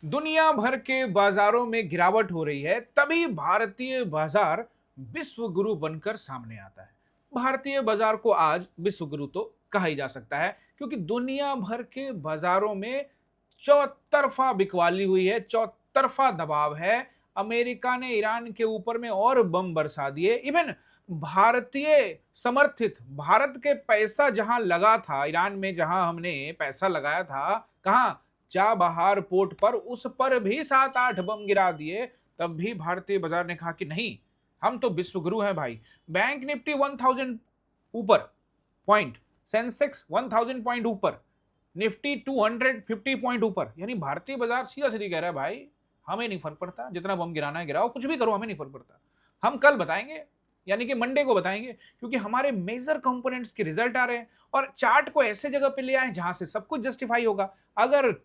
दुनिया भर के बाजारों में गिरावट हो रही है, तभी भारतीय बाजार विश्व गुरु बनकर सामने आता है। भारतीय बाजार को आज विश्व गुरु तो कहा ही जा सकता है, क्योंकि दुनिया भर के बाजारों में चौतरफा बिकवाली हुई है, चौतरफा दबाव है। अमेरिका ने ईरान के ऊपर में और बम बरसा दिए। इवन भारतीय समर्थित, भारत के पैसा जहां लगा था, ईरान में जहां हमने पैसा लगाया था, कहां, चाबहार पोर्ट पर, उस पर भी 7-8 बम गिरा दिए। तब भी भारतीय बाजार ने कहा कि नहीं, हम तो विश्व गुरु हैं भाई। बैंक निफ्टी 1000 ऊपर पॉइंट, सेंसेक्स 1000 पॉइंट ऊपर, निफ्टी 250 पॉइंट ऊपर। यानी भारतीय बाजार सीधा सीधी कह रहा है भाई, हमें नहीं फर्क पड़ता, जितना बम गिराना है गिराओ, कुछ भी करो, हमें नहीं फर्क पड़ता। हम कल बताएंगे, यानी कि मंडे को बताएंगे, क्योंकि हमारे मेजर कंपोनेंट्स के रिजल्ट आ रहे हैं और चार्ट को ऐसे जगह पे ले आए जहां से सब कुछ जस्टिफाई होगा। अगर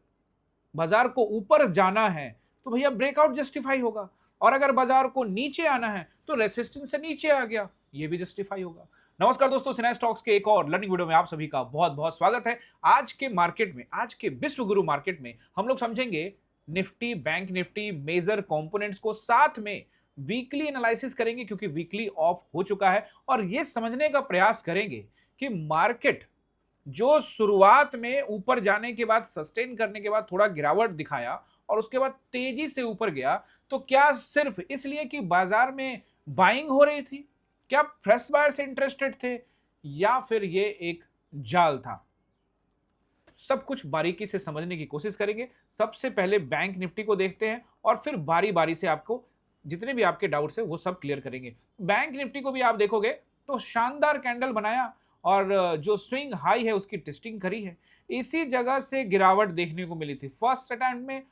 बाजार को ऊपर जाना है तो भैया ब्रेकआउट जस्टिफाई होगा, और अगर बाजार को नीचे आना है तो रेसिस्टेंस से नीचे आ गया, ये भी जस्टिफाई होगा। नमस्कार दोस्तों, सिनेस टॉक्स के एक और लर्निंग वीडियो में आप सभी का बहुत बहुत स्वागत है। आज के मार्केट में, आज के विश्व गुरु मार्केट में हम लोग समझेंगे Nifty, bank Nifty, major components को, साथ में वीकली एनालिसिस करेंगे क्योंकि वीकली ऑफ हो चुका है, और ये समझने का प्रयास करेंगे कि मार्केट जो शुरुआत में ऊपर जाने के बाद, सस्टेन करने के बाद थोड़ा गिरावट दिखाया और उसके बाद तेजी से ऊपर गया, तो क्या सिर्फ इसलिए कि बाजार में बाइंग हो रही थी? क्या फ्रेश बायर्स इंटरेस्टेड थे, या फिर ये एक जाल था? सब कुछ बारीकी से समझने की कोशिश करेंगे। सबसे पहले बैंक निफ्टी को देखते हैं और फिर बारी बारी से आपको जितने भी आपके डाउट्स है वो सब क्लियर करेंगे। बैंक निफ्टी को भी आप देखोगे तो शानदार कैंडल बनाया, और जो स्विंग हाई है उसकी टेस्टिंग करी है। इसी जगह से गिरावट देखने को मिली थी फर्स्ट अटेम्प्ट में,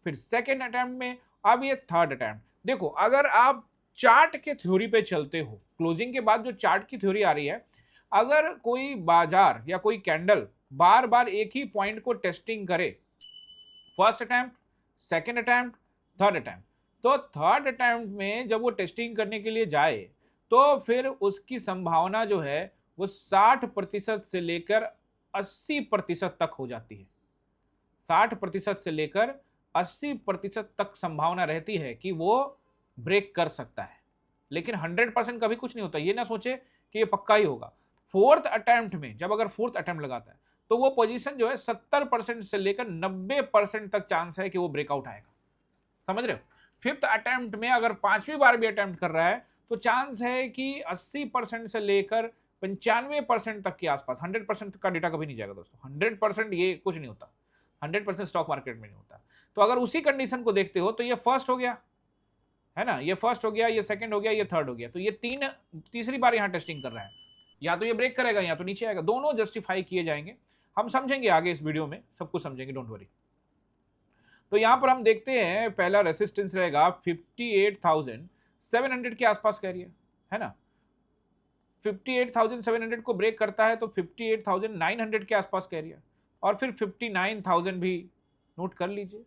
फिर सेकेंड अटेम्प्ट में, अब ये थर्ड अटेम्प्ट। देखो, अगर आप चार्ट के थ्योरी पे चलते हो, क्लोजिंग के बाद जो चार्ट की थ्योरी आ रही है, अगर कोई बाजार या कोई कैंडल बार बार एक ही पॉइंट को टेस्टिंग करे, first attempt, second attempt, third attempt, तो थर्ड अटेम्प्ट में जब वो टेस्टिंग करने के लिए जाए तो फिर उसकी संभावना जो है वो 60% से लेकर 80% तक हो जाती है। 60% से लेकर 80% तक संभावना रहती है कि वो ब्रेक कर सकता है, लेकिन 100% कभी कुछ नहीं होता। ये ना सोचे कि ये पक्का ही होगा। फोर्थ अटेम्प्ट में जब, अगर फोर्थ अटेम्प्ट लगाता है तो वो पोजीशन जो है 70% से लेकर 90% तक चांस है कि वो ब्रेकआउट आएगा। समझ रहे हो? फिफ्थ अटेम्प्ट में अगर पांचवी बार भी अटेम्प्ट कर रहा है तो चांस है कि 80% से लेकर 95% तक के आसपास, 100% का डेटा कभी नहीं जाएगा दोस्तों। 100% ये कुछ नहीं होता, 100% स्टॉक मार्केट में नहीं होता। तो अगर उसी कंडीशन को देखते हो तो ये फर्स्ट हो गया, है ना, ये फर्स्ट हो गया, ये सेकंड हो गया, ये थर्ड हो गया, तो ये तीसरी बार यहां टेस्टिंग कर रहा है। या तो ये ब्रेक करेगा या तो नीचे आएगा, दोनों जस्टिफाई किए जाएंगे। हम समझेंगे आगे इस वीडियो में, सब कुछ समझेंगे, डोंट वरी। तो यहां पर हम देखते हैं पहला रेसिस्टेंस रहेगा 58,700 के आसपास कह रही है ना। 58,700 को ब्रेक करता है तो 58,900 के आसपास कह रही है, और फिर 59,000 भी नोट कर लीजिए।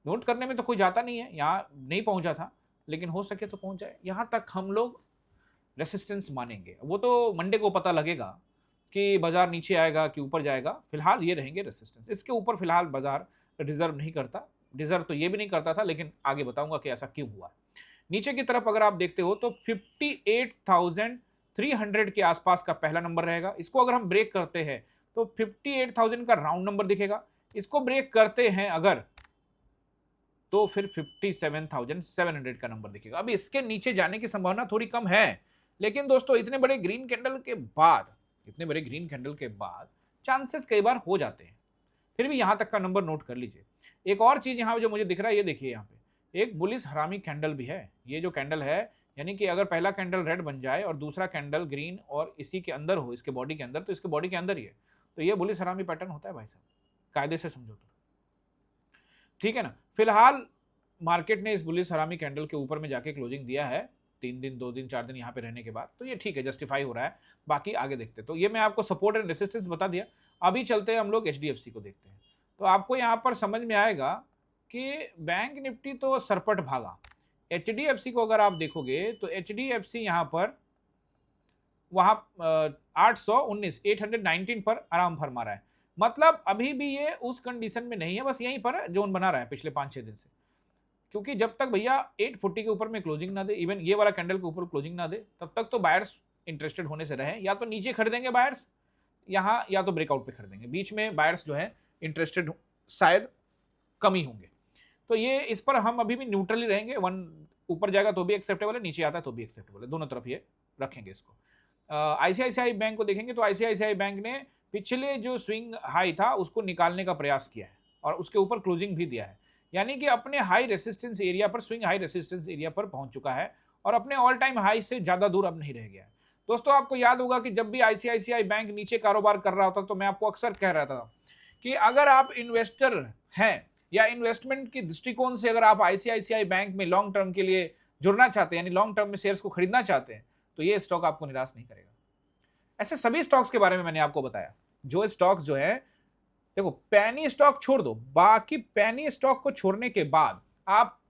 नोट करने में तो कोई जाता नहीं है, यहाँ नहीं पहुंचा था, लेकिन हो सके तो पहुंच जाए। यहां तक हम लोग रेसिस्टेंस मानेंगे, वो तो मंडे को पता लगेगा कि बाजार नीचे आएगा कि ऊपर जाएगा। फिलहाल ये रहेंगे रेसिस्टेंस, इसके ऊपर फिलहाल बाजार रिजर्व नहीं करता। रिजर्व तो ये भी नहीं करता था, लेकिन आगे बताऊंगा कि ऐसा क्यों हुआ। नीचे की तरफ अगर आप देखते हो तो 58,300 के आसपास का पहला नंबर रहेगा। इसको अगर हम ब्रेक करते हैं तो 58,000 का राउंड नंबर दिखेगा। इसको ब्रेक करते हैं अगर, तो फिर 57,700 का नंबर दिखेगा। अब इसके नीचे जाने की संभावना थोड़ी कम है, लेकिन दोस्तों इतने बड़े ग्रीन कैंडल के बाद, इतने बड़े ग्रीन कैंडल के बाद चांसेस कई बार हो जाते हैं। फिर भी यहां तक का नंबर नोट कर लीजिए। एक और चीज यहां जो मुझे दिख रहा है, ये देखिए, यहाँ पे एक बुलिश हरामी कैंडल भी है। ये जो कैंडल है, यानी कि अगर पहला कैंडल रेड बन जाए और दूसरा कैंडल ग्रीन और इसी के अंदर हो, इसके बॉडी के अंदर, तो इसके बॉडी के अंदर ही है, तो ये बुलिश हरामी पैटर्न होता है भाई साहब, कायदे से समझो तो। ठीक है ना। फिलहाल मार्केट ने इस बुलिश हरामी कैंडल के ऊपर में जाके क्लोजिंग दिया है, 3 दिन, 2 दिन, 4 दिन यहाँ पे रहने के बाद, तो ये ठीक है, जस्टिफाई हो रहा है। बाकी आगे देखते हैं। तो ये मैं आपको सपोर्ट एंड रेसिस्टेंस बता दिया। अभी चलते हैं हम लोग एचडीएफसी को देखते हैं। तो आपको यहाँ पर समझ में आएगा कि बैंक निफ्टी तो सरपट भागा। एचडीएफसी को अगर आप देखोगे तो एचडीएफसी यहाँ पर, वहां 819 819 पर आराम फरमा रहा है। मतलब अभी भी ये उस कंडीशन में नहीं है, बस यहीं पर जोन बना रहा है पिछले 5-6 दिन से। क्योंकि जब तक भैया 840 के ऊपर में क्लोजिंग ना दे, इवन ये वाला कैंडल के ऊपर क्लोजिंग ना दे, तब तक तो बायर्स इंटरेस्टेड होने से रहे। या तो नीचे खरीदेंगे बायर्स यहाँ, या तो ब्रेकआउट पे खरीदेंगे। बीच में बायर्स जो है इंटरेस्टेड शायद कम ही होंगे। तो ये इस पर हम अभी भी न्यूट्रल ही रहेंगे। वन ऊपर जाएगा तो भी एक्सेप्टेबल है, नीचे आता है तो भी एक्सेप्टेबल है, दोनों तरफ ये रखेंगे इसको। आईसीआईसीआई बैंक को देखेंगे तो आईसीआईसीआई बैंक ने पिछले जो स्विंग हाई था उसको निकालने का प्रयास किया है और उसके ऊपर क्लोजिंग भी दिया है, यानी कि अपने हाई रेसिस्टेंस एरिया पर, स्विंग हाई रेसिस्टेंस एरिया पर पहुंच चुका है और अपने ऑल टाइम हाई से ज्यादा दूर अब नहीं रह गया है। दोस्तों आपको याद होगा कि जब भी आईसीआईसीआई बैंक नीचे कारोबार कर रहा होता तो मैं आपको अक्सर कह रहा था कि अगर आप इन्वेस्टर हैं या इन्वेस्टमेंट के दृष्टिकोण से अगर आप आईसीआईसीआई बैंक में लॉन्ग टर्म के लिए जुड़ना चाहते हैं, यानी लॉन्ग टर्म में शेयर्स को खरीदना चाहते हैं, तो ये स्टॉक आपको निराश नहीं करेगा। ऐसे सभी स्टॉक्स के बारे में मैंने आपको बताया। जो स्टॉक्स जो है, देखो पैनी स्टॉक छोड़ दो, बाकी पैनी स्टॉक को छोड़ने के बाद आप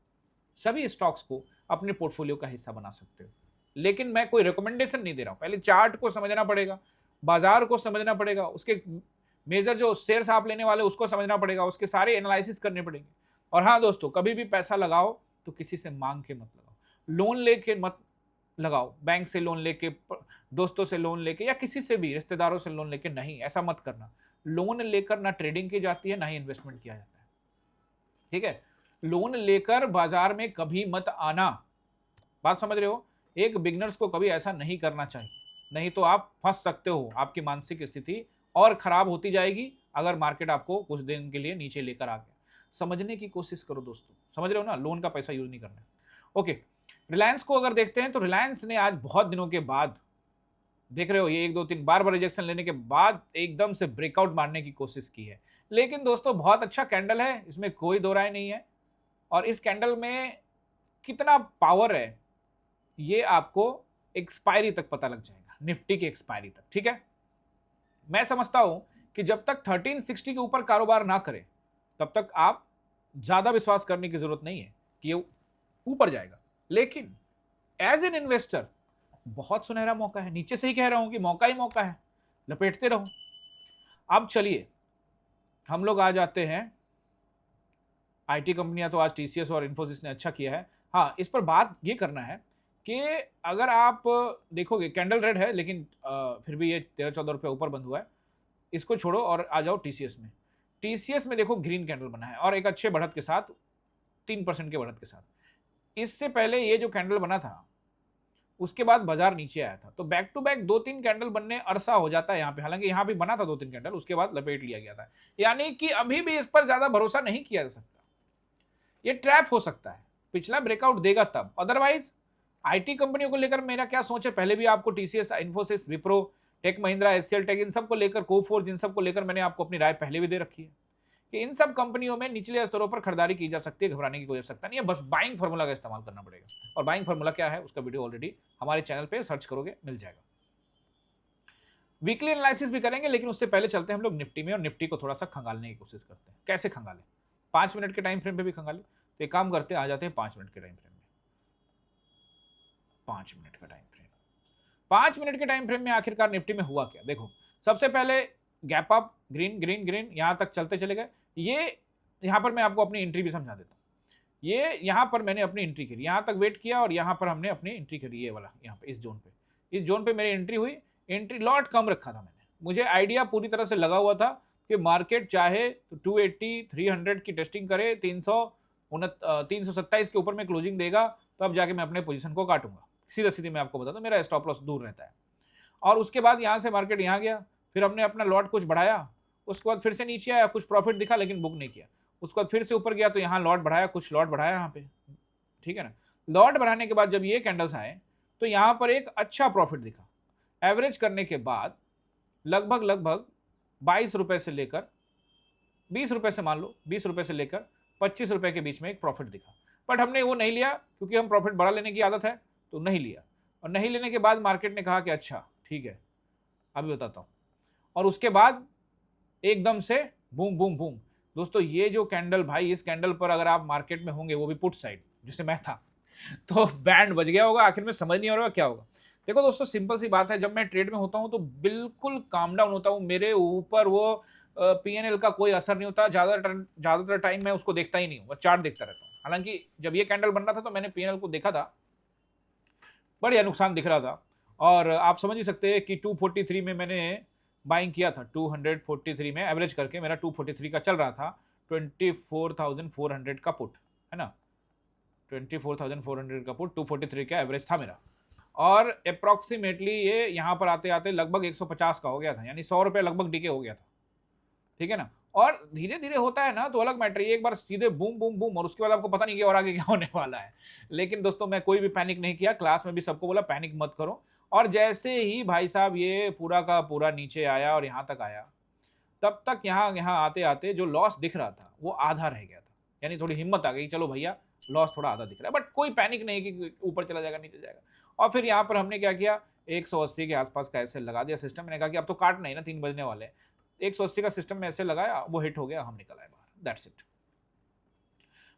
सभी स्टॉक्स को अपने पोर्टफोलियो का हिस्सा बना सकते हो। लेकिन मैं कोई रिकमेंडेशन नहीं दे रहा हूं, पहले चार्ट को समझना पड़ेगा, बाजार को समझना पड़ेगा, उसके मेजर जो शेयर्स आप लेने वाले उसको समझना पड़ेगा, उसके सारे एनालिसिस करने पड़ेंगे। और हाँ दोस्तों, कभी भी पैसा लगाओ तो किसी से मांग के मत लगाओ, लोन लेके मत लगाओ, बैंक से लोन लेके, दोस्तों से लोन लेके, या किसी से भी रिश्तेदारों से लोन लेके नहीं, ऐसा मत करना। लोन लेकर ना ट्रेडिंग की जाती है ना ही इन्वेस्टमेंट किया जाता है, ठीक है। लोन लेकर बाजार में कभी मत आना, बात समझ रहे हो। एक बिगनर्स को कभी ऐसा नहीं करना चाहिए, नहीं तो आप फंस सकते हो, आपकी मानसिक स्थिति और खराब होती जाएगी अगर मार्केट आपको कुछ दिन के लिए नीचे लेकर आ गया। समझने की कोशिश करो दोस्तों, समझ रहे हो ना, लोन का पैसा यूज नहीं करना है। ओके, रिलायंस को अगर देखते हैं तो रिलायंस ने आज बहुत दिनों के बाद, देख रहे हो, ये 1 2 3 बार रिजेक्शन लेने के बाद एकदम से ब्रेकआउट मारने की कोशिश की है। लेकिन दोस्तों बहुत अच्छा कैंडल है, इसमें कोई दो राय नहीं है। और इस कैंडल में कितना पावर है ये आपको एक्सपायरी तक पता लग जाएगा, निफ्टी की एक्सपायरी तक, ठीक है। मैं समझता हूं कि जब तक 1360 के ऊपर कारोबार ना करे तब तक आप ज्यादा विश्वास करने की जरूरत नहीं है कि ये ऊपर जाएगा। लेकिन एज एन इन्वेस्टर बहुत सुनहरा मौका है, नीचे से ही कह रहा हूं कि मौका ही मौका है, लपेटते रहो। अब चलिए हम लोग आ जाते हैं, आईटी कंपनियां तो आज टीसीएस और इन्फोसिस ने अच्छा किया है। हाँ, इस पर बात ये करना है कि अगर आप देखोगे कैंडल रेड है, लेकिन फिर भी ये 13-14 रुपये ऊपर बंद हुआ है, इसको छोड़ो और आ जाओ टीसीएस में। टीसीएस में देखो ग्रीन कैंडल बना है और एक अच्छे बढ़त के साथ, 3% के बढ़त के साथ। इससे पहले ये जो कैंडल बना था उसके बाद बाजार नीचे आया था, तो बैक टू बैक 2-3 कैंडल बनने अरसा हो जाता है यहाँ पे। हालांकि यहाँ भी बना था 2-3 कैंडल, उसके बाद लपेट लिया गया था, यानी कि अभी भी इस पर ज्यादा भरोसा नहीं किया जा सकता, ये ट्रैप हो सकता है, पिछला ब्रेकआउट देगा तब। अदरवाइज आईटी कंपनियों को लेकर मेरा क्या सोच है, पहले भी आपको TCS, Infosys, Wipro, Tech Mahindra, HCL Tech, इन सब को लेकर, कोफोर्ज, इन सब को लेकर मैंने आपको अपनी राय पहले भी दे रखी है कि इन सब कंपनियों में निचले स्तरों पर खरीदारी की जा सकती है, घबराने की कोई आवश्यकता नहीं है, बस बाइंग फार्मूला का इस्तेमाल करना पड़ेगा। और बाइंग फार्मूला क्या है उसका वीडियो ऑलरेडी हमारे चैनल पे सर्च करोगे मिल जाएगा। वीकली एनालिसिस भी करेंगे, लेकिन उससे पहले चलते हैं हम लोग निफ्टी में, और निफ्टी को थोड़ा सा खंगालने की कोशिश करते हैं। कैसे खंगालें? 5 मिनट के टाइम फ्रेम पे भी खंगालें। तो एक काम करते हैं, आ जाते हैं 5 मिनट के टाइम फ्रेम में। 5 मिनट का टाइम फ्रेम, 5 मिनट के टाइम फ्रेम में आखिरकार निफ्टी में हुआ क्या? देखो, सबसे पहले gap up, green green green, यहां तक चलते चले गए। ये यहां पर मैं आपको अपनी एंट्री भी समझा देता हूं। ये यहां पर मैंने अपनी एंट्री करी, यहां तक वेट किया और यहां पर हमने अपनी एंट्री करी, ये वाला यहां पे, इस जोन पे मेरी एंट्री हुई। एंट्री लॉट कम रखा था मैंने, मुझे आइडिया पूरी तरह से लगा हुआ था कि मार्केट चाहे तो 280 300 की टेस्टिंग करे, 327 के ऊपर में क्लोजिंग देगा, तब जाके मैं अपने पोजीशन को काटूंगा। सीधा सीधी मैं आपको बता दूं, मेरा स्टॉप लॉस दूर रहता है। और उसके बाद यहां से मार्केट यहां गया, फिर हमने अपना लॉट कुछ बढ़ाया, उसके बाद फिर से नीचे आया, कुछ प्रॉफिट दिखा लेकिन बुक नहीं किया। उसके बाद फिर से ऊपर गया तो यहाँ लॉट बढ़ाया, कुछ लॉट बढ़ाया यहाँ पे, ठीक है ना। लॉट बढ़ाने के बाद जब ये कैंडल्स आए तो यहाँ पर एक अच्छा प्रॉफिट दिखा। एवरेज करने के बाद लगभग 22 रुपए से लेकर 20 रुपए से, मान लो 20 रुपए से लेकर 25 रुपए के बीच में एक प्रॉफिट दिखा। बट हमने वो नहीं लिया, क्योंकि हम प्रॉफिट बड़ा लेने की आदत है, तो नहीं लिया। और नहीं लेने के बाद मार्केट ने कहा कि अच्छा ठीक है, अभी बताता हूँ। और उसके बाद एकदम से बूम बूम बूम। दोस्तों ये जो कैंडल, भाई इस कैंडल पर अगर आप मार्केट में होंगे, वो भी पुट साइड जिससे मैं था, तो बैंड बज गया होगा। आखिर में समझ नहीं आ रहा क्या होगा। देखो दोस्तों, सिंपल सी बात है, जब मैं ट्रेड में होता हूं तो बिल्कुल काम डाउन होता हूं, मेरे ऊपर वो पीएनएल का कोई असर नहीं होता। ज्यादातर टाइम मैं उसको देखता ही नहीं हूं, बस चार्ट देखता रहता हूं। हालांकि जब ये कैंडल बन रहा था तो मैंने पीएनएल को देखा था, बढ़िया नुकसान दिख रहा था। और आप समझ ही सकते हैं कि 243 में मैंने बाइंग किया था, 243 में एवरेज करके मेरा 243 का चल रहा था। 24,400 का पुट है ना, 24,400 का पुट, 243 का एवरेज था मेरा। और अप्रोक्सीमेटली ये यहाँ पर आते आते लगभग 150 का हो गया था, यानी 100 रुपये लगभग डीके हो गया था। ठीक है ना। और धीरे धीरे होता है ना तो अलग मैटर, एक बार सीधे बूम बूम बूम, और उसके बाद आपको पता नहीं कि और आगे क्या होने वाला है। लेकिन दोस्तों, मैं कोई भी पैनिक नहीं किया, क्लास में भी सबको बोला पैनिक मत करो। और जैसे ही भाई साहब ये पूरा का पूरा नीचे आया और यहाँ तक आया, तब तक यहाँ यहाँ आते आते जो लॉस दिख रहा था वो आधा रह गया था। यानी थोड़ी हिम्मत आ गई, चलो भैया लॉस थोड़ा आधा दिख रहा है, बट कोई पैनिक नहीं कि ऊपर चला जाएगा नीचे जाएगा। और फिर यहाँ पर हमने क्या किया, 180 के आसपास का ऐसे लगा दिया सिस्टम। मैंने कहा कि अब तो काट नहीं ना, 3 बजने वाले हैं। 180 का सिस्टम में ऐसे लगाया, वो हिट हो गया, हम निकल आए बाहर, दैट्स इट।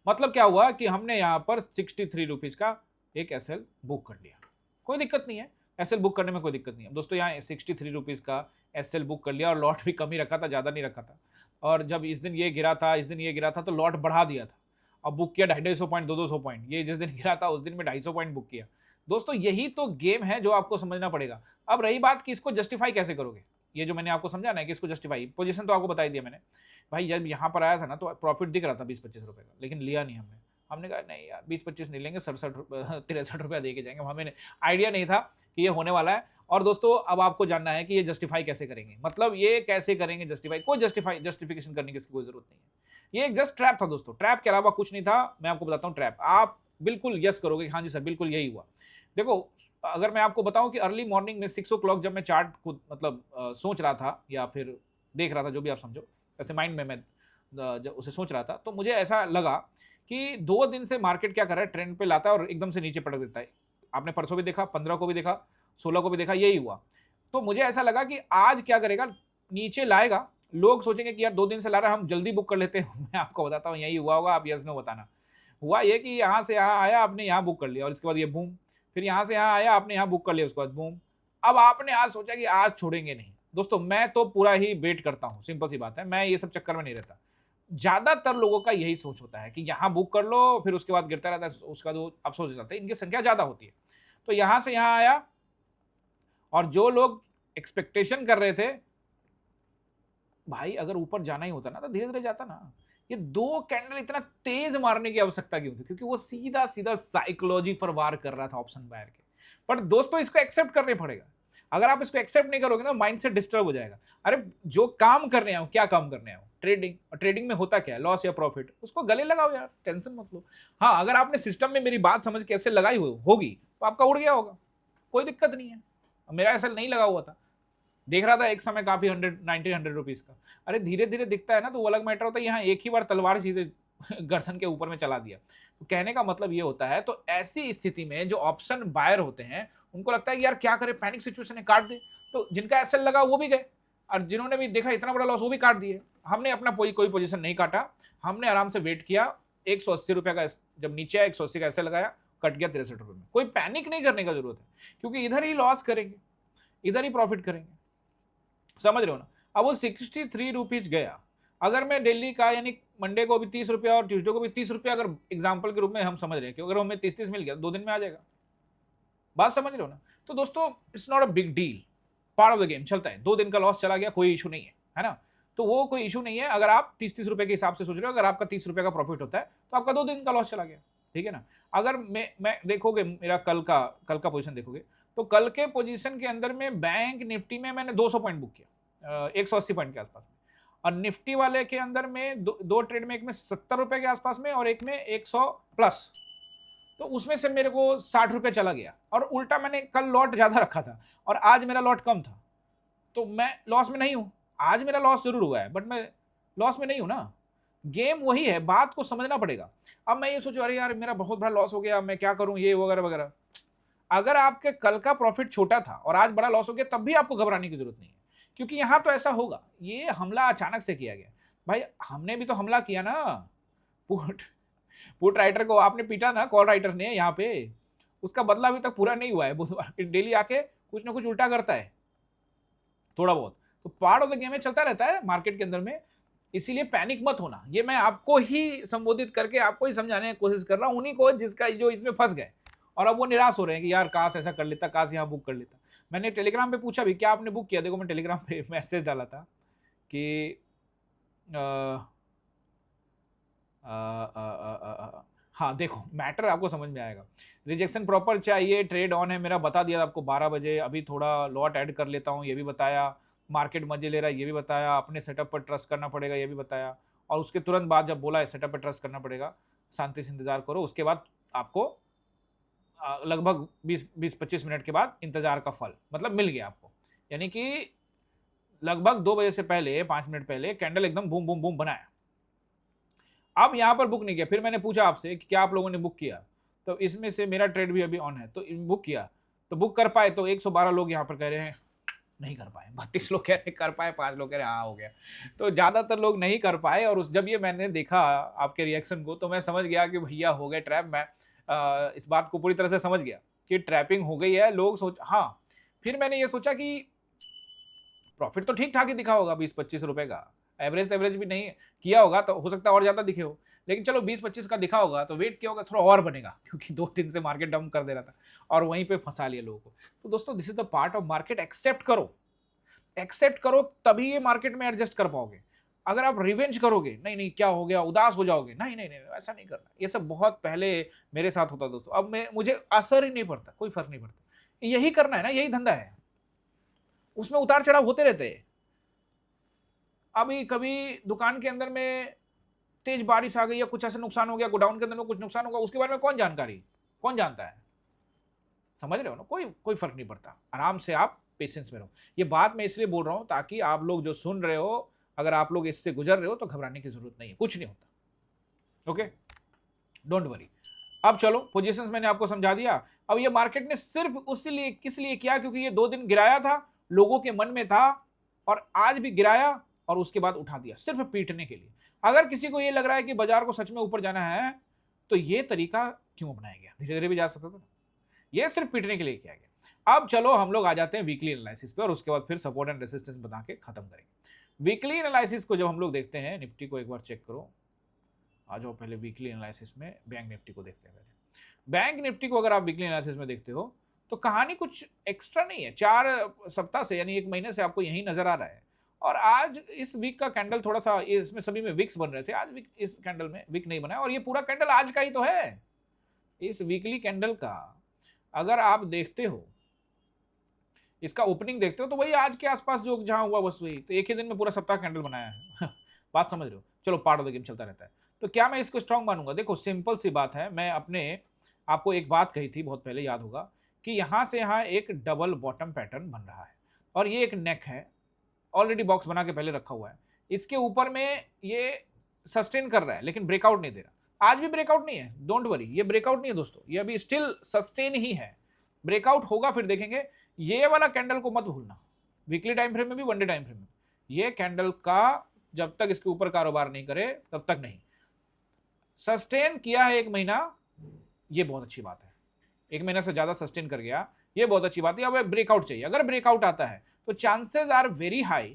मतलब क्या हुआ कि हमने यहाँ पर 63 रुपीज का एक एसएल बुक कर लिया। कोई दिक्कत नहीं है, एसएल बुक करने में कोई दिक्कत नहीं है दोस्तों। यहाँ 63 रुपीज का एसएल बुक कर लिया, और लॉट भी कम ही रखा था, ज्यादा नहीं रखा था। और जब इस दिन ये गिरा था, इस दिन ये गिरा था, तो लॉट बढ़ा दिया था। अब बुक किया 250 पॉइंट, 200 पॉइंट। ये जिस दिन गिरा था उस दिन में 250 पॉइंट बुक किया। दोस्तों यही तो गेम है जो आपको समझना पड़ेगा। अब रही बात कि इसको जस्टिफाई कैसे करोगे, ये जो मैंने आपको समझाना है कि इसको जस्टिफाई, पोजीशन तो आपको बता ही दिया मैंने। भाई जब यहाँ पर आया था ना तो प्रॉफिट दिख रहा था 20-25 रुपए का, लेकिन लिया नहीं हमने। हमने कहा नहीं यार, 20-25 नहीं लेंगे, 67 रुपया दे के जाएंगे। हमें आइडिया नहीं था कि ये होने वाला है। और दोस्तों अब आपको जानना है कि ये जस्टिफाई कैसे करेंगे, मतलब ये कैसे करेंगे जस्टिफाई। कोई जस्टिफिकेशन करने की कोई जरूरत नहीं है। ये एक जस्ट ट्रैप था दोस्तों, ट्रैप के अलावा कुछ नहीं था। मैं आपको बताता हूँ ट्रैप, आप बिल्कुल यस करोगे, हाँ जी सर बिल्कुल यही हुआ। देखो, अगर मैं आपको बताऊं कि अर्ली मॉर्निंग में 6 o'clock जब मैं चार्ट को मतलब सोच रहा था या फिर देख रहा था, जो भी आप समझो, ऐसे माइंड में मैं जब उसे सोच रहा था, तो मुझे ऐसा लगा कि 2 दिन से मार्केट क्या कर रहा है, ट्रेंड पे लाता है और एकदम से नीचे पटक देता है। आपने परसों भी देखा, 15 को भी देखा, 16 को भी देखा, यही हुआ। तो मुझे ऐसा लगा कि आज क्या करेगा, नीचे लाएगा। लोग सोचेंगे कि यार 2 दिन से ला रहा है, हम जल्दी बुक कर लेते हैं। मैं आपको बताता हूँ यही हुआ होगा, आप यस नो बताना। हुआ ये कि यहाँ से यहाँ आया, आपने यहाँ बुक कर लिया, और इसके बाद ये बूम। फिर यहाँ से यहाँ आया, आपने यहाँ बुक कर लिया, उसके बाद बूम। अब आपने आज सोचा कि आज छोड़ेंगे नहीं। दोस्तों मैं तो पूरा ही वेट करता हूँ, सिंपल सी बात है, मैं ये सब चक्कर में नहीं रहता। ज्यादातर लोगों का यही सोच होता है कि यहाँ बुक कर लो, फिर उसके बाद गिरता रहता है, उसके बाद वो अफसोस हो जाता है, इनकी संख्या ज्यादा होती है। तो यहाँ से यहाँ आया, और जो लोग एक्सपेक्टेशन कर रहे थे भाई अगर ऊपर जाना ही होता ना तो धीरे धीरे जाता ना। ये 2 कैंडल इतना तेज मारने की आवश्यकता क्यों थी, क्योंकि वो सीधा सीधा साइकोलॉजी पर वार कर रहा था ऑप्शन बायर के। पर दोस्तों इसको एक्सेप्ट करने पड़ेगा। अगर आप इसको एक्सेप्ट नहीं करोगे ना, माइंड सेट डिस्टर्ब हो जाएगा। अरे जो काम करने आओ, क्या काम करने आओ, ट्रेडिंग। और ट्रेडिंग में होता क्या है, लॉस या प्रॉफिट, उसको गले लगाओ यार, टेंशन मत लो। हाँ, अगर आपने सिस्टम में मेरी बात समझ के ऐसे लगाई होगी तो आपका उड़ गया होगा, कोई दिक्कत नहीं है। मेरा ऐसा नहीं लगा हुआ था, देख रहा था एक समय काफी 100 रुपीज का। अरे धीरे धीरे दिखता है ना तो वो अलग मैटर होता है। यहाँ एक ही बार तलवार सीधे गर्दन के ऊपर में चला दिया। तो कहने का मतलब ये होता है, तो ऐसी स्थिति में जो ऑप्शन बायर होते हैं उनको लगता है कि यार क्या करे, पैनिक सिचुएशन है, काट दे। तो जिनका एसएल लगा वो भी गए, और जिन्होंने भी देखा इतना बड़ा लॉस वो भी काट दिए। हमने अपना कोई पोजीशन नहीं काटा, हमने आराम से वेट किया। 180 रुपए का जब नीचे आया, 180 का एसएल लगाया, कट गया 63 रुपए में। कोई पैनिक नहीं करने का जरूरत है, क्योंकि इधर ही लॉस करेंगे, इधर ही प्रॉफिट करेंगे, समझ रहे हो ना। अब वो 63 रुपीज गया। अगर मैं दिल्ली का यानी मंडे को भी 30 रुपया और ट्यूसडे को भी 30 रुपया, अगर एग्जाम्पल के रूप में हम समझ रहे हैं कि अगर हमें 30-30 मिल गया 2 दिन में आ जाएगा, बात समझ रहे हो ना। तो दोस्तों it's not a big deal, part of the game, चलता है। 2 दिन का लॉस चला गया, कोई इशू नहीं है ना। तो वो कोई इशू नहीं है। अगर आप 30-30 रुपए के हिसाब से सोच रहे हो, अगर आपका 30 रुपए का प्रॉफिट होता है तो आपका 2 दिन का लॉस चला गया, ठीक है ना। अगर मैं देखोगे मेरा कल का पोजीशन देखोगे, तो कल के पोजीशन के अंदर में बैंक निफ्टी में मैंने 200 पॉइंट बुक किया, 180 पॉइंट के आसपास में। और निफ्टी वाले के अंदर में दो ट्रेड में, एक में 70 रुपए के आसपास में और एक में 100 प्लस। तो उसमें से मेरे को 60 रुपए चला गया, और उल्टा मैंने कल लॉट ज्यादा रखा था और आज मेरा लॉट कम था, तो मैं लॉस में नहीं हूं। आज मेरा लॉस जरूर हुआ है, बट मैं लॉस में नहीं हूं ना। गेम वही है, बात को समझना पड़ेगा। अब मैं ये सोचूं अरे यार मेरा बहुत बड़ा लॉस हो गया, मैं क्या करूं, ये वगैरह वगैरह। अगर आपके कल का प्रॉफिट छोटा था और आज बड़ा लॉस हो गया, तब भी आपको घबराने की जरूरत नहीं है, क्योंकि यहां तो ऐसा होगा। ये हमला अचानक से किया गया। भाई हमने भी तो हमला किया ना, पुट पुट राइटर को आपने पीटा ना, कॉल राइटर ने यहाँ पे। उसका बदला अभी तक पूरा नहीं हुआ है। बुधवार डेली आके कुछ ना कुछ उल्टा करता है थोड़ा बहुत। तो पार्ट ऑफ द गेम में चलता रहता है मार्केट के अंदर में, इसीलिए पैनिक मत होना। ये मैं आपको ही संबोधित करके आपको ही समझाने की कोशिश कर रहा हूं, उन्हीं को जिसका जो इसमें फंस गए और अब वो निराश हो रहे हैं कि यार काश ऐसा कर लेता, काश यहाँ बुक कर लेता। मैंने टेलीग्राम पे पूछा भी क्या आपने बुक किया, देखो मैं टेलीग्राम पे मैसेज डाला था कि हाँ देखो मैटर आपको समझ में आएगा। रिजेक्शन प्रॉपर चाहिए, ट्रेड ऑन है मेरा, बता दिया आपको 12 बजे, अभी थोड़ा लॉट ऐड कर लेता हूँ ये भी बताया, मार्केट मजे ले रहा है ये भी बताया, अपने सेटअप पर ट्रस्ट करना पड़ेगा ये भी बताया, और उसके तुरंत बाद जब बोला है सेटअप पर ट्रस्ट करना पड़ेगा, शांति से इंतजार करो, उसके बाद आपको लगभग 20-25 मिनट के बाद इंतजार का फल मतलब मिल गया आपको। यानी कि लगभग 2 बजे से पहले 5 मिनट पहले कैंडल एकदम बूम बूम बूम बनाया। अब यहां पर बुक नहीं किया, फिर मैंने पूछा आपसे कि क्या आप लोगों ने बुक किया, तो इसमें से मेरा ट्रेड भी अभी ऑन है तो बुक किया, तो बुक कर पाए तो 112 लोग यहां पर कह रहे हैं नहीं कर पाए, 32 लोग कह रहे कर पाए, 5 लोग कह रहे हाँ हो गया। तो ज्यादातर लोग नहीं कर पाए, और उस जब ये मैंने देखा आपके रिएक्शन को तो मैं समझ गया कि भैया हो गए ट्रैप। मैं इस बात को पूरी तरह से समझ गया कि ट्रैपिंग हो गई है। लोग सोच हाँ, फिर मैंने ये सोचा कि प्रॉफिट तो ठीक ठाक ही दिखा होगा 20-25 रुपए का, एवरेज एवरेज भी नहीं किया होगा तो हो सकता है और ज्यादा दिखे हो, लेकिन चलो 20-25 का दिखा होगा तो वेट किया होगा थोड़ा और बनेगा, क्योंकि 2 दिन से मार्केट डाउन कर दे रहा था और वहीं पे फंसा लिया लोगों को। तो दोस्तों this is the part of market, accept करो, एक्सेप्ट करो तभी ये मार्केट में एडजस्ट कर पाओगे। अगर आप रिवेंज करोगे नहीं नहीं क्या हो गया उदास हो जाओगे, नहीं नहीं नहीं ऐसा नहीं करना, ये सब बहुत पहले मेरे साथ होता दोस्तों, अब मैं मुझे असर ही नहीं पड़ता, कोई फर्क नहीं पड़ता, यही करना है ना, यही धंधा है, उसमें उतार चढ़ाव होते रहते हैं। अभी कभी दुकान के अंदर में तेज बारिश आ गई या कुछ ऐसा नुकसान हो गया, गोडाउन के अंदर में कुछ नुकसान होगा, उसके बारे में कौन जानकारी, कौन जानता है, समझ रहे हो ना, कोई कोई फर्क नहीं पड़ता, आराम से आप पेशेंस में रहो। ये बात मैं इसलिए बोल रहा हूं ताकि आप लोग जो सुन रहे हो, अगर आप लोग इससे गुजर रहे हो तो घबराने की जरूरत नहीं है, कुछ नहीं होता, ओके, डोंट वरी। अब चलो पोजीशंस मैंने आपको समझा दिया। अब ये मार्केट ने सिर्फ उसलिए किस लिए किया, क्योंकि ये 2 दिन गिराया था, लोगों के मन में था, और आज भी गिराया और उसके बाद उठा दिया सिर्फ पीटने के लिए। अगर किसी को ये लग रहा है कि बाजार को सच में ऊपर जाना है तो ये तरीका क्यों अपनाया गया, धीरे धीरे भी जा सकता था, ये सिर्फ पीटने के लिए किया गया। अब चलो हम लोग आ जाते हैं वीकली एनालिसिस पे, और उसके बाद फिर सपोर्ट एंड रेजिस्टेंस बता के खत्म करेंगे। वीकली एनालिसिस को जब हम लोग देखते हैं, निफ्टी को एक बार चेक करो, आ जाओ पहले वीकली एनालिसिस में बैंक निफ्टी को देखते हैं। पहले बैंक निफ्टी को अगर आप वीकली एनालिसिस में देखते हो तो कहानी कुछ एक्स्ट्रा नहीं है, 4 सप्ताह से यानी 1 महीने से आपको यही नजर आ रहा है। और आज इस वीक का कैंडल थोड़ा सा, इसमें सभी में विक्स बन रहे थे, आज वीक इस कैंडल में विक नहीं बना है, और ये पूरा कैंडल आज का ही तो है। इस वीकली कैंडल का अगर आप देखते हो, इसका ओपनिंग देखते हो तो वही आज के आसपास जो जहां हुआ बस वही, तो एक ही दिन में पूरा सप्ताह कैंडल बनाया है बात समझ रहे हो, चलो पार्ट ऑफ द गेम चलता रहता है। तो क्या मैं इसको स्ट्रांग मानूंगा, देखो सिंपल सी बात है, मैं अपने आपको एक बात कही थी बहुत पहले, याद होगा, कि यहां से यहां एक डबल बॉटम पैटर्न बन रहा है, और ये एक नेक है, ऑलरेडी बॉक्स बना के पहले रखा हुआ है, इसके ऊपर में ये सस्टेन कर रहा है लेकिन ब्रेकआउट नहीं दे रहा, आज भी ब्रेकआउट नहीं है, डोंट वरी, ये ब्रेकआउट नहीं है दोस्तों, ये अभी स्टिल सस्टेन ही है, ब्रेकआउट होगा फिर देखेंगे। ये वाला कैंडल को मत भूलना, वीकली टाइम फ्रेम में भी, वन डे टाइम फ्रेम में, ये कैंडल का जब तक इसके ऊपर कारोबार नहीं करे तब तक नहीं, सस्टेन किया है 1 महीना, ये बहुत अच्छी बात है, 1 महीना से ज्यादा सस्टेन कर गया, ये बहुत अच्छी बात है। अब ब्रेकआउट चाहिए, अगर ब्रेकआउट आता है तो चांसेस आर वेरी हाई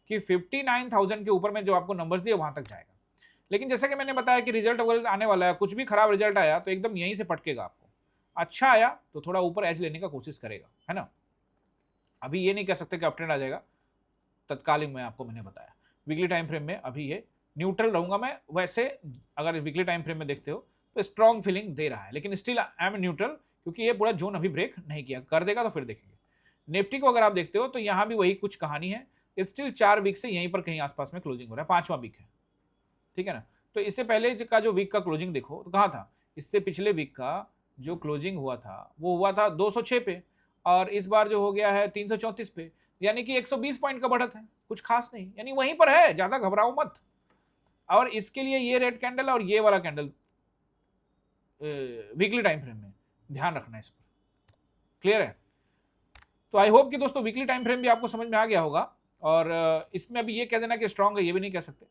कि 59,000 के ऊपर में जो आपको नंबर्स दिए वहां तक जाएगा। लेकिन जैसा कि मैंने बताया कि रिजल्ट आने वाला है, कुछ भी खराब रिजल्ट आया तो एकदम यहीं से पटकेगा आपको, अच्छा आया तो थोड़ा ऊपर एज लेने का कोशिश करेगा, है ना। अभी ये नहीं कह सकते कि अप ट्रेंड आ जाएगा तत्कालिक में, आपको मैंने बताया वीकली टाइम फ्रेम में अभी ये न्यूट्रल रहूंगा मैं। वैसे अगर वीकली टाइम फ्रेम में देखते हो तो स्ट्रॉन्ग फीलिंग दे रहा है, लेकिन स्टिल आई एम न्यूट्रल, क्योंकि ये पूरा जोन अभी ब्रेक नहीं किया, कर देगा तो फिर देखेंगे। निफ्टी को अगर आप देखते हो तो यहां भी वही कुछ कहानी है, स्टिल 4 वीक से यहीं पर कहीं आसपास में क्लोजिंग हो रहा है, 5वां वीक है, ठीक है ना। तो इससे पहले का जो वीक का क्लोजिंग देखो तो कहां था, इससे पिछले वीक का जो क्लोजिंग हुआ था वो हुआ था 206 पे, और इस बार जो हो गया है 334 पे, यानी कि 120 पॉइंट का बढ़त है, कुछ खास नहीं, यानी वहीं पर है, ज्यादा घबराओ मत। और इसके लिए ये रेड कैंडल और ये वाला कैंडल वीकली टाइम फ्रेम में ध्यान रखना, इस पर क्लियर है। तो आई होप कि दोस्तों वीकली टाइम फ्रेम भी आपको समझ में आ गया होगा, और इसमें अभी ये कह देना कि स्ट्रांग है ये भी नहीं कह सकते।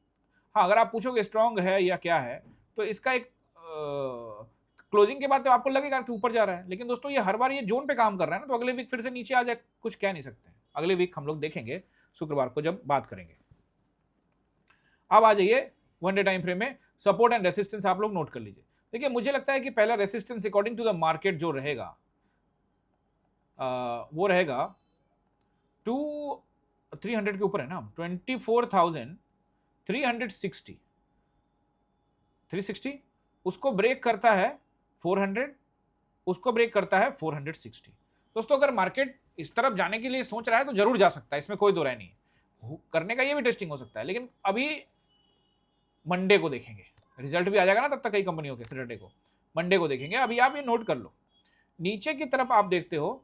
हाँ, अगर आप पूछोगे स्ट्रांग है या क्या है, तो इसका एक क्लोजिंग के बाद तो आपको लगेगा कि ऊपर जा रहा है, लेकिन दोस्तों ये हर बार ये जोन पे काम कर रहा है ना, तो अगले वीक फिर से नीचे आ जाए, कुछ कह नहीं सकते। अगले वीक हम लोग देखेंगे शुक्रवार को जब बात करेंगे। अब आ जाइए वन डे टाइम फ्रेम में सपोर्ट एंड रेसिस्टेंस आप लोग नोट कर लीजिए। देखिए मुझे लगता है कि पहला resistance according to the market जो रहेगा वो रहेगा 300 के ऊपर है ना, 24,360 360 उसको ब्रेक करता है 400, उसको ब्रेक करता है 460। दोस्तों अगर मार्केट इस तरफ जाने के लिए सोच रहा है तो जरूर जा सकता है, इसमें कोई दो राय नहीं है, करने का ये भी टेस्टिंग हो सकता है। लेकिन अभी मंडे को देखेंगे, रिजल्ट भी आ जाएगा ना तब तक कई कंपनियों के, सैटरडे को, मंडे को देखेंगे। अभी आप ये नोट कर लो, नीचे की तरफ आप देखते हो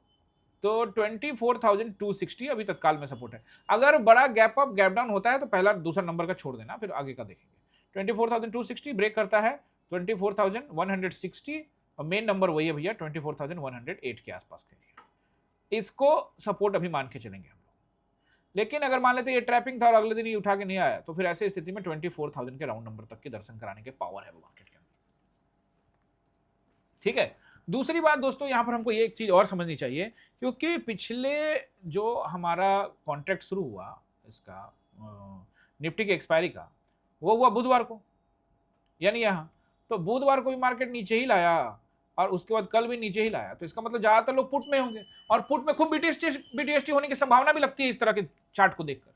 तो 24,260 अभी तत्काल में सपोर्ट है। अगर बड़ा गैप अप गैप डाउन होता है तो पहला दूसरा नंबर का छोड़ देना, फिर आगे का देखेंगे। 24,260 ब्रेक करता है 24,160 और मेन नंबर वही है भैया 24,108 के आसपास के लिए, इसको सपोर्ट अभी मान के चलेंगे हम लोग। लेकिन अगर मान लेते ये ट्रैपिंग था और अगले दिन ही उठा के नहीं आया तो फिर ऐसी स्थिति में 24,000 के राउंड नंबर तक के दर्शन कराने के पावर है वो मार्केट के अंदर। ठीक है, दूसरी बात दोस्तों यहां पर हमको ये एक चीज और समझनी चाहिए, क्योंकि पिछले जो हमारा कॉन्ट्रैक्ट शुरू हुआ इसका निफ्टी की एक्सपायरी का, वो हुआ बुधवार को, यानी यहां तो बुधवार को भी मार्केट नीचे ही लाया और उसके बाद कल भी नीचे ही लाया, तो इसका मतलब ज्यादातर लोग पुट में होंगे और पुट में खूब बीटीएसटी होने की संभावना भी लगती है। इस तरह के चार्ट को देखकर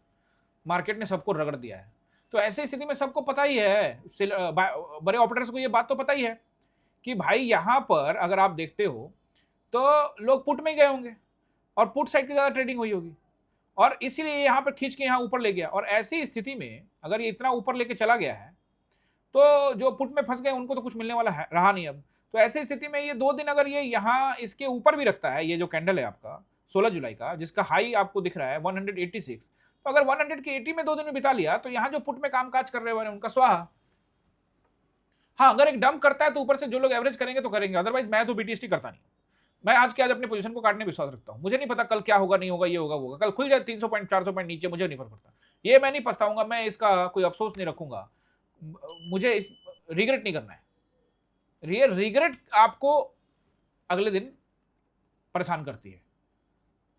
मार्केट ने सबको रगड़ दिया है, तो ऐसी स्थिति में सबको पता ही है, बड़े ऑपरेटर्स को ये बात तो पता ही है कि भाई यहां पर अगर आप देखते हो तो लोग पुट में गए होंगे और पुट साइड की ज्यादा ट्रेडिंग हुई होगी और इसीलिए यहां पर खींच के यहां ऊपर ले गया। और ऐसी स्थिति में अगर ये इतना ऊपर लेके चला गया है तो जो पुट में फंस गए उनको तो कुछ मिलने वाला है रहा नहीं अब। तो ऐसी स्थिति में ये 2 दिन अगर ये यहां इसके ऊपर भी रखता है, ये जो कैंडल है आपका 16 जुलाई का जिसका हाई आपको दिख रहा है 186, तो अगर 100 के 80 में 2 दिन में बिता लिया तो यहां जो पुट में कामकाज कर रहे हैं उनका स्वाहा। हाँ, अगर एक डंप करता है तो ऊपर से जो लोग एवरेज करेंगे तो करेंगे, अदरवाइज मैं तो बीटीएसटी करता नहीं। मैं आज के आज अपनी पोजीशन को काटने विश्वास रखता हूं, मुझे नहीं पता कल क्या होगा, नहीं होगा, ये होगा वो होगा, कल खुल जाए 300 पॉइंट 400 पॉइंट नीचे, मुझे नहीं फर्क पड़ता, ये मैं नहीं पछताऊंगा, मैं इसका कोई अफसोस नहीं रखूंगा, मुझे इस रिग्रेट नहीं करना है। रिग्रेट आपको अगले दिन परेशान करती है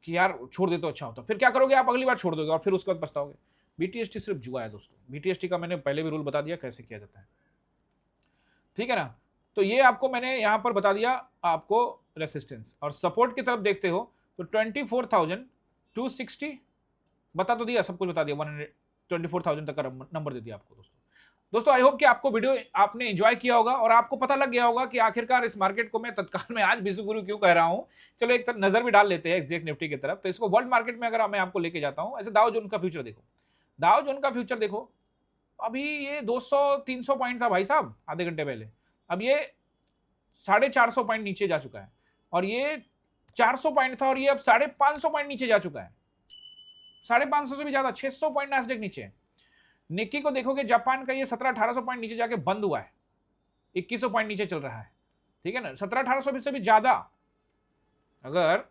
कि यार छोड़ दे तो अच्छा होता, फिर क्या करोगे आप, अगली बार छोड़ दोगे और फिर उसके बाद पछताओगे। बीटीएसटी सिर्फ जुआ है दोस्तों, बीटीएसटी का मैंने पहले भी रूल बता दिया कैसे किया जाता है, ठीक है ना। तो ये आपको मैंने यहां पर बता दिया आपको रेसिस्टेंस, और सपोर्ट की तरफ देखते हो तो 24,260 बता तो दिया, सब कुछ बता दिया, 24,000 तक का नंबर दे दिया आपको। दोस्तों आई होप कि आपको वीडियो आपने एंजॉय किया होगा और आपको पता लग गया होगा कि आखिरकार इस मार्केट को मैं तत्काल में आज विश्व गुरु क्यों कह रहा हूं। चलो एक नजर भी डाल लेते हैं एक्सजेक्ट निफ्टी की तरफ। तो इसको वर्ल्ड मार्केट में अगर मैं आपको लेके जाता हूं, ऐसे दाउ जोन का फ्यूचर देखो, दाउ जोन का फ्यूचर देखो, अभी ये 200-300 पॉइंट था भाई साहब आधे घंटे पहले, अब ये 450 पॉइंट नीचे जा चुका है, और ये 400 पॉइंट था और ये अब 550 पॉइंट नीचे जा चुका है, 550 से भी ज्यादा, 600 पॉइंट नैस्डैक नीचे। निक्की को देखोगे जापान का ये 1700-1800 पॉइंट नीचे जाके बंद हुआ है, 2100 पॉइंट नीचे चल रहा है, ठीक है ना, 1700-1800 से भी ज्यादा। अगर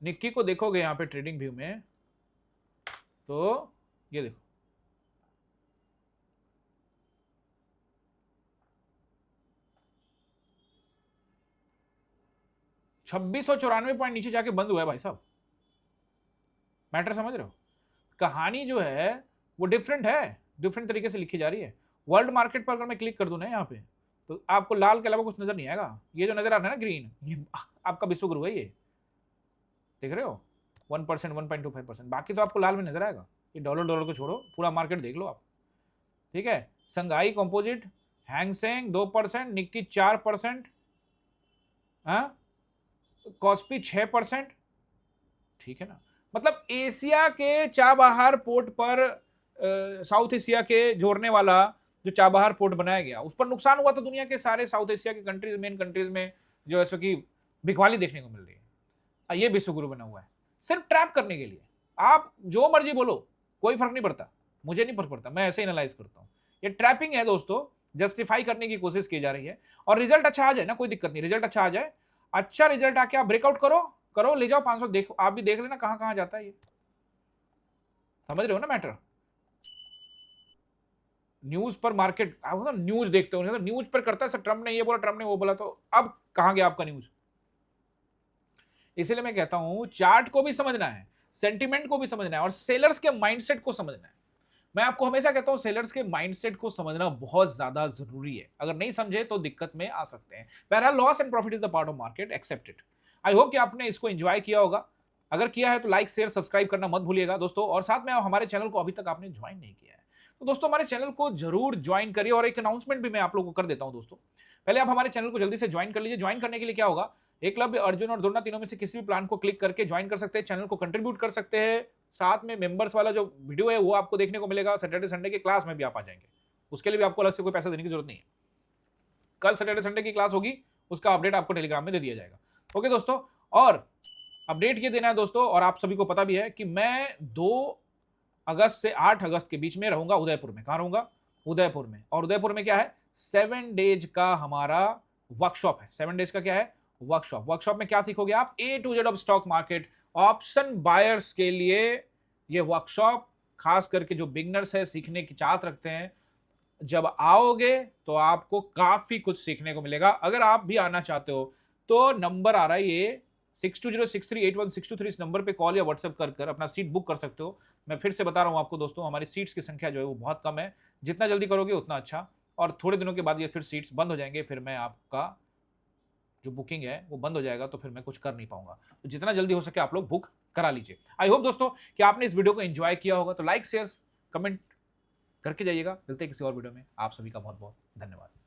निक्की को देखोगे यहां पे ट्रेडिंग व्यू में तो ये देखो, $2694 पॉइंट नीचे जाके बंद हुआ है भाई साहब। मैटर समझ रहे हो, कहानी जो है वो डिफरेंट है, डिफरेंट तरीके से लिखी जा रही है। वर्ल्ड मार्केट पर अगर मैं क्लिक कर दूं ना यहाँ पे तो आपको लाल के अलावा कुछ नजर नहीं आएगा, ये जो नजर आ रहा है ना ग्रीन, ये आपका विश्व गुरु है, ये देख रहे हो 1%, 1.25%, बाकी तो आपको लाल में नजर आएगा। ये डॉलर को छोड़ो, पूरा मार्केट देख लो आप, ठीक है। संघाई कंपोजिट, हैंगसेंग 2%, निक्की 4%, कॉस्पी 6%, ठीक है ना। मतलब एशिया के चाबहार पोर्ट पर साउथ एशिया के जोड़ने वाला जो चाबहार पोर्ट बनाया गया उस पर नुकसान हुआ, तो दुनिया के सारे साउथ एशिया के कंट्रीज, मेन कंट्रीज में जो है कि बिकवाली देखने को मिल रही है। ये विश्व गुरु बना हुआ है सिर्फ ट्रैप करने के लिए। आप जो मर्जी बोलो, कोई फर्क नहीं पड़ता, मुझे नहीं फर्क पड़ता, मैं ऐसे एनालाइज करता हूँ। ये ट्रैपिंग है दोस्तों, जस्टिफाई करने की कोशिश की जा रही है, और रिजल्ट अच्छा आ जाए ना कोई दिक्कत नहीं, रिजल्ट अच्छा आ जाए, अच्छा रिजल्ट आके आप ब्रेकआउट करो करो, ले जाओ 500, देखो आप भी देख लेना कहां कहां जाता है ये, समझ रहे हो ना मैटर। न्यूज पर मार्केट, आप ना न्यूज देखते हो, तो न्यूज पर करता है सर, ट्रम्प ने ये बोला, ट्रम्प ने वो बोला, तो अब कहां गया आपका न्यूज? इसलिए मैं कहता हूं चार्ट को भी समझना है, सेंटिमेंट को भी समझना है और सेलर्स के माइंडसेट को समझना है। मैं आपको हमेशा कहता हूं सेलर्स के माइंडसेट को समझना बहुत ज्यादा जरूरी है। अगर नहीं समझे तो दिक्कत में आ सकते हैं। बहरहाल loss and profit is the part of market, accept it. I hope कि आपने इसको एंजॉय किया होगा। अगर किया है तो लाइक शेयर सब्सक्राइब करना मत भूलिएगा दोस्तों, और साथ में हमारे चैनल को अभी तक आपने ज्वाइन नहीं किया है तो दोस्तों हमारे चैनल को जरूर ज्वाइन करिए। और एक अनाउंसमेंट भी मैं आप लोगों को कर देता हूं दोस्तों, पहले आप हमारे चैनल को जल्दी से ज्वाइन कर लीजिए। ज्वाइन करने के लिए क्या होगा, एकलव्य, अर्जुन और द्रोणा तीनों में से किसी भी प्लान को क्लिक करके ज्वाइन कर सकते हैं, चैनल को कंट्रीब्यूट कर सकते हैं। साथ में मेंबर्स वाला जो वीडियो है वो आपको देखने को मिलेगा। सैटरडे संडे की क्लास में भी आप आ जाएंगे, उसके लिए भी आपको अलग से कोई पैसा देने की जरूरत नहीं है। कल सैटरडे संडे की क्लास होगी, उसका अपडेट आपको टेलीग्राम में दे दिया जाएगा। ओके दोस्तों, और अपडेट ये देना है दोस्तों, और आप सभी को पता भी है कि मैं 2 अगस्त से 8 अगस्त के बीच में रहूंगा उदयपुर में। कहां रहूंगा? उदयपुर में। और उदयपुर में क्या है, 7 डेज का हमारा वर्कशॉप है। 7 डेज का क्या है, वर्कशॉप। वर्कशॉप में क्या सीखोगे आप, A to Z of stock market. Option buyers के लिए ये वर्कशॉप, खास करके जो बिगनर्स है, सीखने की चाहत रखते हैं, जब आओगे तो आपको काफी कुछ सीखने को मिलेगा। अगर आप भी आना चाहते हो तो नंबर आ रहा है ये 6206381623, इस नंबर पे कॉल या व्हाट्सएप कर अपना सीट बुक कर सकते हो। मैं फिर से बता रहा हूं आपको दोस्तों, हमारी सीट्स की संख्या जो है वो बहुत कम है। जितना जल्दी करोगे उतना अच्छा। और थोड़े दिनों के बाद ये फिर सीट्स बंद हो जाएंगे, फिर मैं आपका जो बुकिंग है वो बंद हो जाएगा, तो फिर मैं कुछ कर नहीं पाऊंगा। तो जितना जल्दी हो सके आप लोग बुक करा लीजिए। आई होप दोस्तों कि आपने इस वीडियो को एंजॉय किया होगा। तो लाइक शेयर कमेंट करके जाइएगा। मिलते हैं किसी और वीडियो में। आप सभी का बहुत बहुत धन्यवाद।